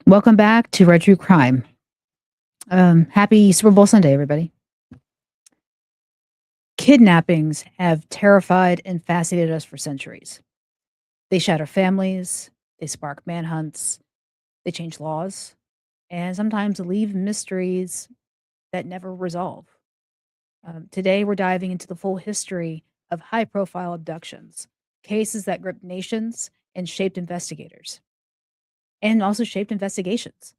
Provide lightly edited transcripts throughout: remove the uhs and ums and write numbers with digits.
Welcome back to Red True Crime. Happy Super Bowl Sunday, everybody. Kidnappings have terrified and fascinated us for centuries. They shatter families, they spark manhunts, they change laws, and sometimes leave mysteries that never resolve. Today, we're diving into the full history of high profile abductions, cases that gripped nations and shaped investigators, and also shaped investigations.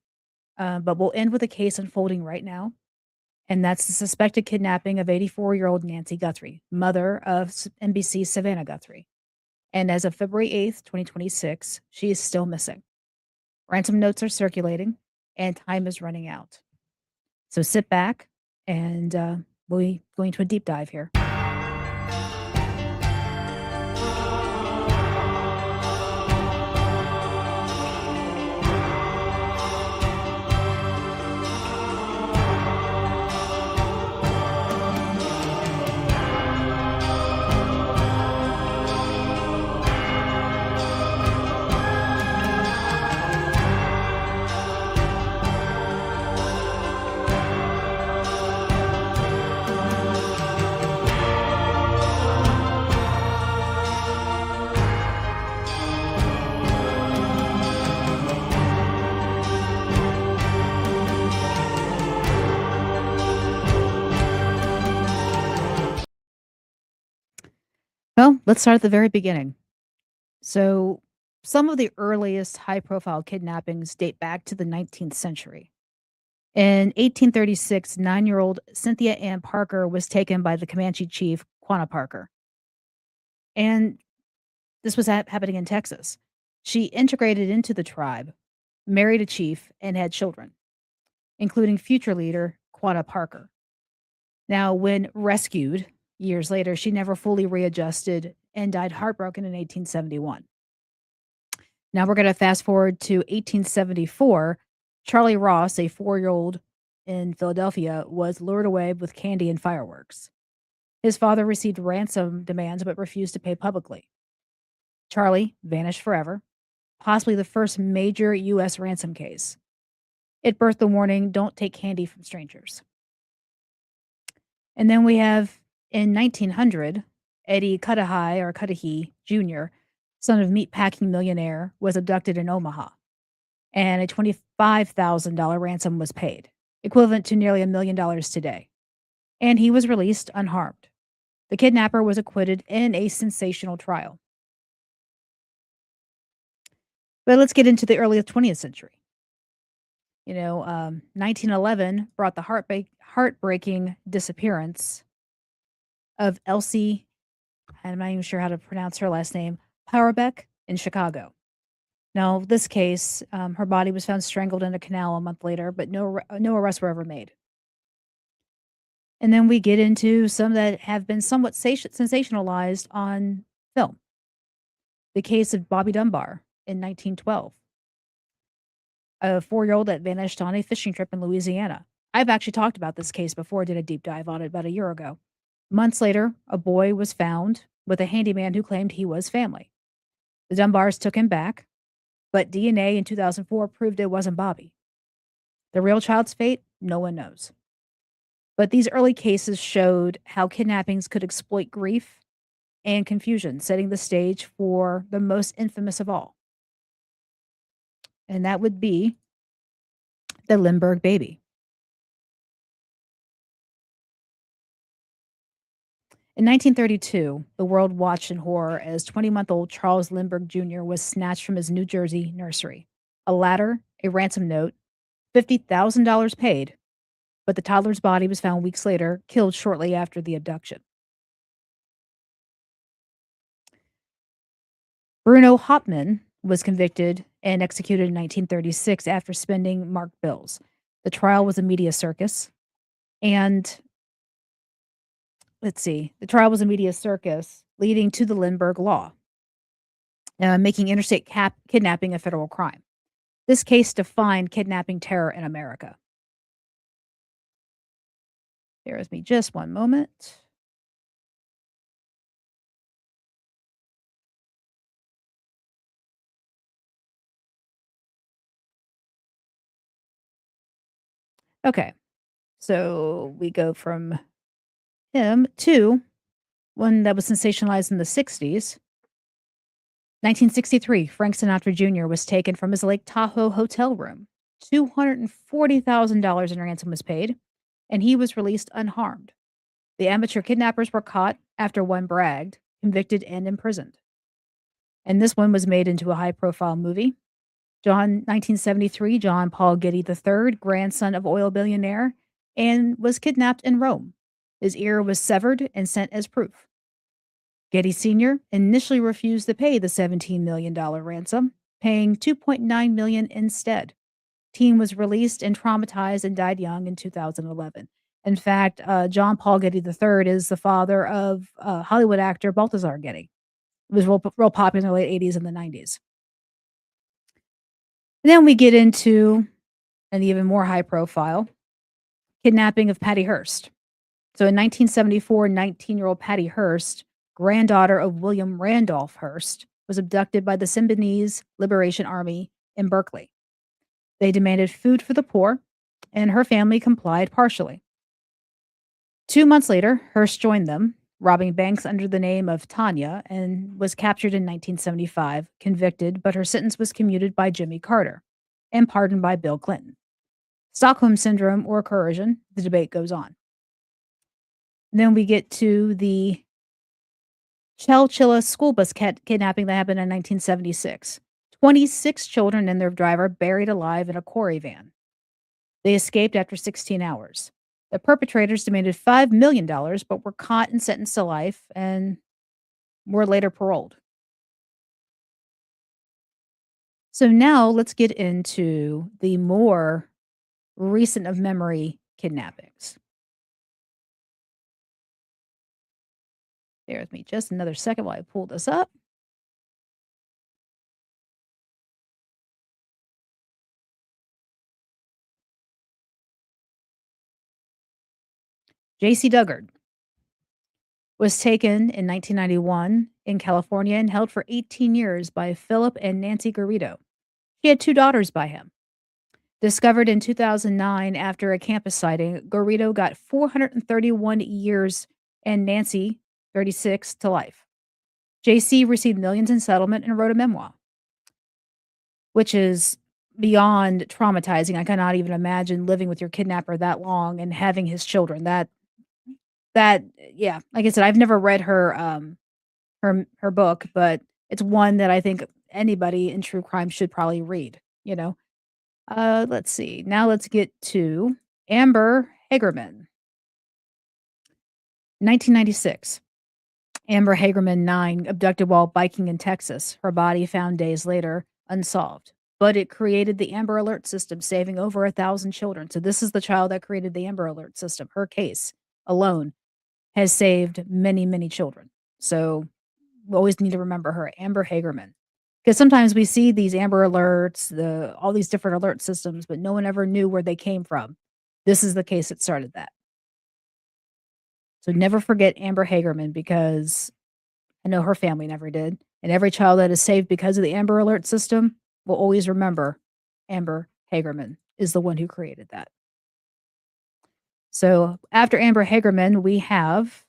But we'll end with a case unfolding right now. And that's the suspected kidnapping of 84-year-old Nancy Guthrie, mother of NBC's Savannah Guthrie. And as of February 8th, 2026, she is still missing. Ransom notes are circulating, and time is running out. So sit back, and we'll be going to a deep dive here. Well, let's start at the very beginning. So, some of the earliest high profile kidnappings date back to the 19th century. In 1836, 9-year-old Cynthia Ann Parker was taken by the Comanche chief, Quanah Parker. And this was happening in Texas. She integrated into the tribe, married a chief, and had children, including future leader Quanah Parker. Now, when rescued years later, she never fully readjusted and died heartbroken in 1871. Now we're going to fast forward to 1874. Charlie Ross, a 4-year-old in Philadelphia, was lured away with candy and fireworks. His father received ransom demands but refused to pay publicly. Charlie vanished forever, possibly the first major U.S. ransom case. It birthed the warning, don't take candy from strangers. And then we have in 1900, Eddie Cudahy Jr., son of meatpacking millionaire, was abducted in Omaha, and a $25,000 ransom was paid, equivalent to nearly $1 million today. And he was released unharmed. The kidnapper was acquitted in a sensational trial. But let's get into the early 20th century. 1911 brought the heartbreaking disappearance of Elsie, I'm not even sure how to pronounce her last name, Powerbeck in Chicago. Now, this case, her body was found strangled in a canal a month later, but no arrests were ever made. And then we get into some that have been somewhat sensationalized on film. The case of Bobby Dunbar in 1912, a 4-year-old that vanished on a fishing trip in Louisiana. I've actually talked about this case before, did a deep dive on it about a year ago. Months later, a boy was found with a handyman who claimed he was family. The Dunbars took him back, but DNA in 2004 proved it wasn't Bobby. The real child's fate, no one knows. But these early cases showed how kidnappings could exploit grief and confusion, setting the stage for the most infamous of all. And that would be the Lindbergh baby. In 1932, the world watched in horror as 20-month-old Charles Lindbergh Jr. was snatched from his New Jersey nursery. A ladder, a ransom note, $50,000 paid, but the toddler's body was found weeks later, killed shortly after the abduction. Bruno Hauptmann was convicted and executed in 1936 after spending marked bills. The trial was a media circus, and the trial was a media circus leading to the Lindbergh Law, making interstate kidnapping a federal crime. This case defined kidnapping terror in America. Bear with me just one moment. Okay. So we go from him to one that was sensationalized in the 60s. 1963, Frank Sinatra Jr. was taken from his Lake Tahoe hotel room. $240,000 in ransom was paid, and he was released unharmed. The amateur kidnappers were caught after one bragged, convicted, and imprisoned. And this one was made into a high profile movie. 1973, John Paul Getty III, grandson of oil billionaire, and was kidnapped in Rome. His ear was severed and sent as proof. Getty Sr. initially refused to pay the $17 million ransom, paying $2.9 million instead. Teen was released and traumatized and died young in 2011. In fact, John Paul Getty III is the father of Hollywood actor Balthazar Getty. It was real popular in the late 80s and the 90s. And then we get into an even more high profile kidnapping of Patty Hearst. So in 1974, 19-year-old Patty Hearst, granddaughter of William Randolph Hearst, was abducted by the Symbionese Liberation Army in Berkeley. They demanded food for the poor, and her family complied partially. 2 months later, Hearst joined them, robbing banks under the name of Tanya, and was captured in 1975, convicted, but her sentence was commuted by Jimmy Carter and pardoned by Bill Clinton. Stockholm Syndrome or coercion, the debate goes on. And then we get to the Chowchilla school bus kidnapping that happened in 1976. 26 children and their driver buried alive in a quarry van. They escaped after 16 hours. The perpetrators demanded $5 million, but were caught and sentenced to life and were later paroled. So now let's get into the more recent of memory kidnappings. Bear with me just another second while I pull this up. J.C. Duggard was taken in 1991 in California and held for 18 years by Philip and Nancy Garrido. He had 2 daughters by him. Discovered in 2009 after a campus sighting, Garrido got 431 years and Nancy 36 to life. JC received millions in settlement and wrote a memoir, which is beyond traumatizing. I cannot even imagine living with your kidnapper that long and having his children. Yeah, like I said, I've never read her book, but it's one that I think anybody in true crime should probably read, you know. Let's see. Now let's get to Amber Hagerman. 1996. Amber Hagerman, 9, abducted while biking in Texas. Her body found days later, unsolved. But it created the Amber Alert system, saving over 1,000 children. So this is the child that created the Amber Alert system. Her case alone has saved many, many children. So we always need to remember her, Amber Hagerman. Because sometimes we see these Amber Alerts, all these different alert systems, but no one ever knew where they came from. This is the case that started that. So never forget Amber Hagerman, because I know her family never did. And every child that is saved because of the Amber Alert system will always remember Amber Hagerman is the one who created that. So after Amber Hagerman, we have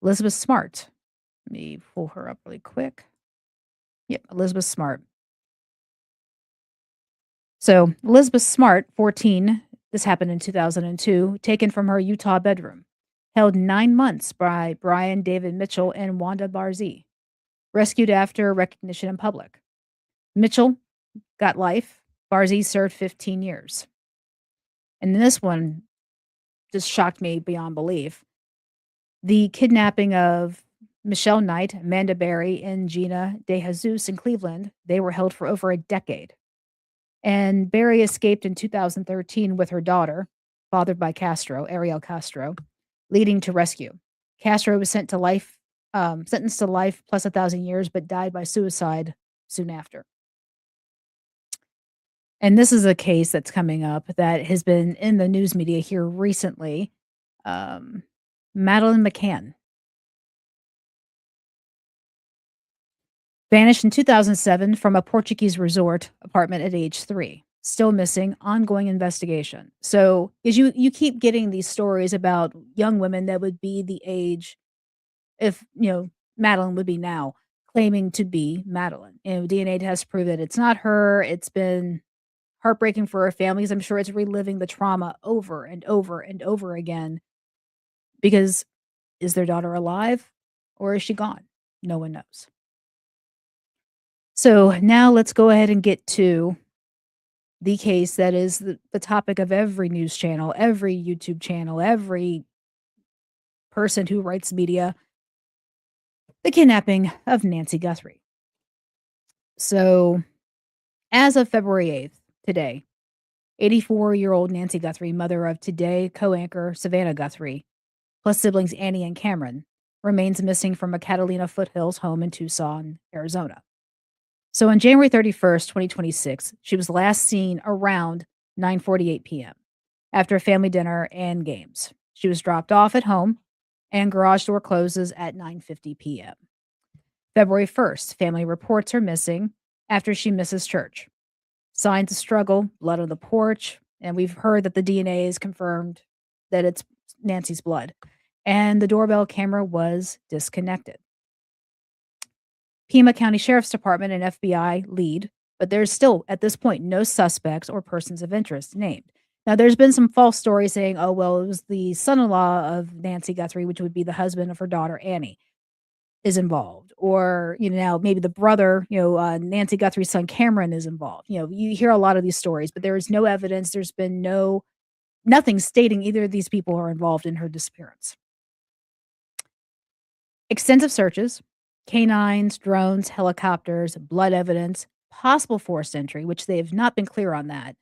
Elizabeth Smart. Let me pull her up really quick. Yep, Elizabeth Smart. So Elizabeth Smart, 14, this happened in 2002, taken from her Utah bedroom, held 9 months by Brian David Mitchell and Wanda Barzee, rescued after recognition in public. Mitchell got life. Barzee served 15 years. And this one just shocked me beyond belief. The kidnapping of Michelle Knight, Amanda Berry, and Gina De Jesus in Cleveland, they were held for over a decade. And Berry escaped in 2013 with her daughter, fathered by Castro, Ariel Castro, leading to rescue. Castro was sentenced to life plus 1,000 years, but died by suicide soon after. And this is a case that's coming up that has been in the news media here recently. Madeleine McCann vanished in 2007 from a Portuguese resort apartment at age 3. still missing, ongoing investigation. So, as you keep getting these stories about young women that would be the age if, Madeline would be now, claiming to be Madeline. And DNA test prove that it's not her. It's been heartbreaking for her families. I'm sure it's reliving the trauma over and over and over again because is their daughter alive or is she gone? No one knows. So now let's go ahead and get to the case that is the topic of every news channel, every YouTube channel, every person who writes media, the kidnapping of Nancy Guthrie. So, as of February 8th, today, 84-year-old Nancy Guthrie, mother of Today co anchor Savannah Guthrie, plus siblings Annie and Cameron, remains missing from a Catalina foothills home in Tucson, Arizona. So, on January 31st, 2026, she was last seen around 9:48 p.m. after a family dinner and games. She was dropped off at home, and garage door closes at 9:50 p.m. February 1st, family reports her missing after she misses church. Signs of struggle, blood on the porch, and we've heard that the DNA is confirmed that it's Nancy's blood. And the doorbell camera was disconnected. Pima County Sheriff's Department and FBI lead, but there's still, at this point, no suspects or persons of interest named. Now, there's been some false stories saying, oh, well, it was the son in law of Nancy Guthrie, which would be the husband of her daughter, Annie, is involved. Or, now maybe the brother, Nancy Guthrie's son, Cameron, is involved. You hear a lot of these stories, but there is no evidence. There's been nothing stating either of these people are involved in her disappearance. Extensive searches, canines, drones, helicopters, blood evidence, possible forced entry, which they have not been clear on that.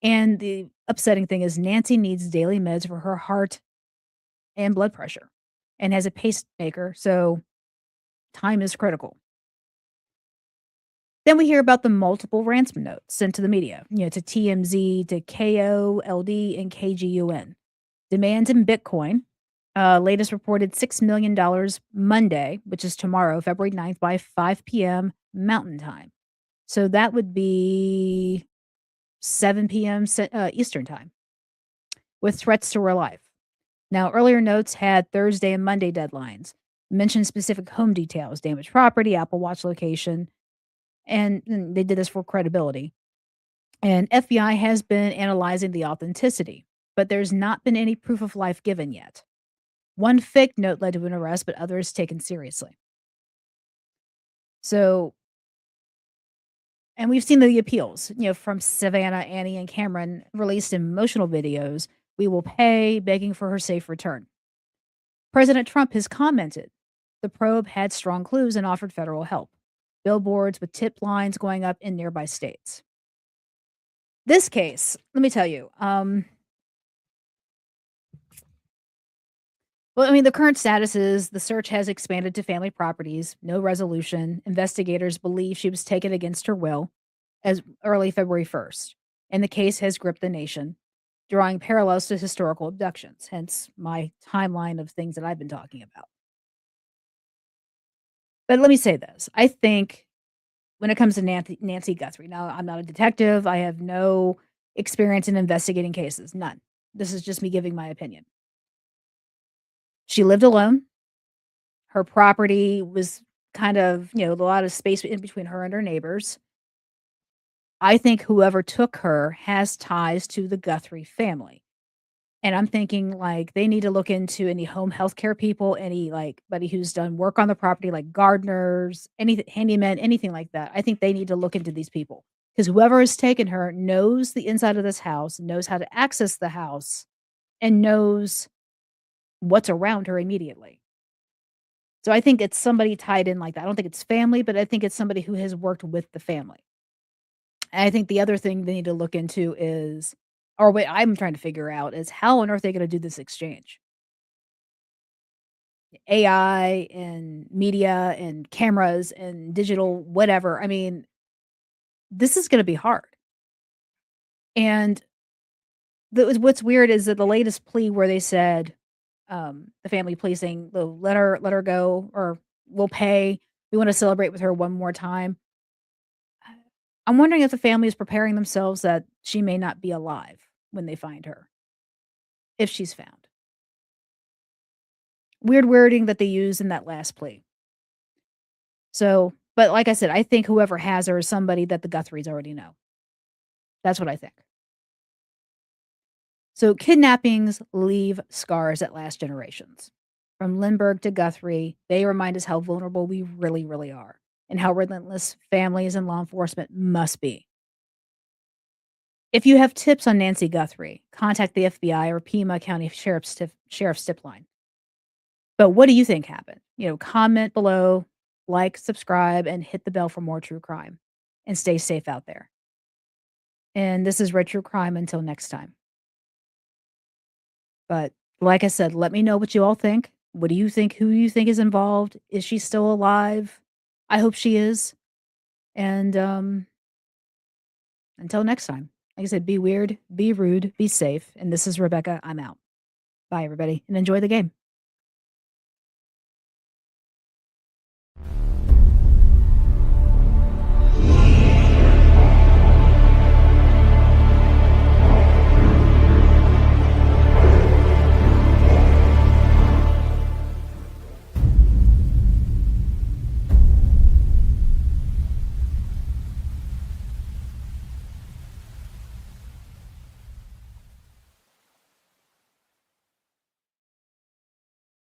And the upsetting thing is Nancy needs daily meds for her heart and blood pressure and has a pacemaker, so time is critical. Then we hear about the multiple ransom notes sent to the media, to TMZ, to KOLD, and KGUN. Demands in Bitcoin. Latest reported $6 million Monday, which is tomorrow, February 9th, by 5 p.m. Mountain Time. So that would be 7 p.m. Eastern Time, with threats to her life. Now, earlier notes had Thursday and Monday deadlines, mentioned specific home details, damaged property, Apple Watch location, and they did this for credibility. And FBI has been analyzing the authenticity, but there's not been any proof of life given yet. One fake note led to an arrest, but others taken seriously. So, and we've seen the appeals, from Savannah, Annie, and Cameron released emotional videos. We will pay, begging for her safe return. President Trump has commented the probe had strong clues and offered federal help. Billboards with tip lines going up in nearby states. This case, let me tell you, the current status is the search has expanded to family properties, no resolution. Investigators believe she was taken against her will as early February 1st, and the case has gripped the nation, drawing parallels to historical abductions, hence my timeline of things that I've been talking about. But let me say this. I think when it comes to Nancy Guthrie, now I'm not a detective. I have no experience in investigating cases, none. This is just me giving my opinion. She lived alone. Her property was kind of, a lot of space in between her and her neighbors. I think whoever took her has ties to the Guthrie family. And I'm thinking, like, they need to look into any home healthcare people, anybody who's done work on the property, like gardeners, any handyman, anything like that. I think they need to look into these people because whoever has taken her knows the inside of this house, knows how to access the house, and knows what's around her immediately. So I think it's somebody tied in like that. I don't think it's family, but I think it's somebody who has worked with the family. And I think the other thing they need to look into is, or what I'm trying to figure out is how on earth are they gonna do this exchange? AI and media and cameras and digital whatever. This is gonna be hard. And what's weird is that the latest plea where they said, the family plea saying, "They'll let her go or we'll pay. We wanna celebrate with her one more time." I'm wondering if the family is preparing themselves that she may not be alive when they find her, if she's found. Weird wording that they use in that last plea. So, but like I said, I think whoever has her is somebody that the Guthries already know. That's what I think. So, kidnappings leave scars that last generations. From Lindbergh to Guthrie, they remind us how vulnerable we really, really are and how relentless families and law enforcement must be. If you have tips on Nancy Guthrie, contact the FBI or Pima County Sheriff's tip line. But what do you think happened? Comment below, like, subscribe, and hit the bell for more true crime. And stay safe out there. And this is Red True Crime until next time. But like I said, let me know what you all think. What do you think? Who you think is involved? Is she still alive? I hope she is. And until next time, like I said, be weird, be rude, be safe. And this is Rebecca. I'm out. Bye, everybody, and enjoy the game.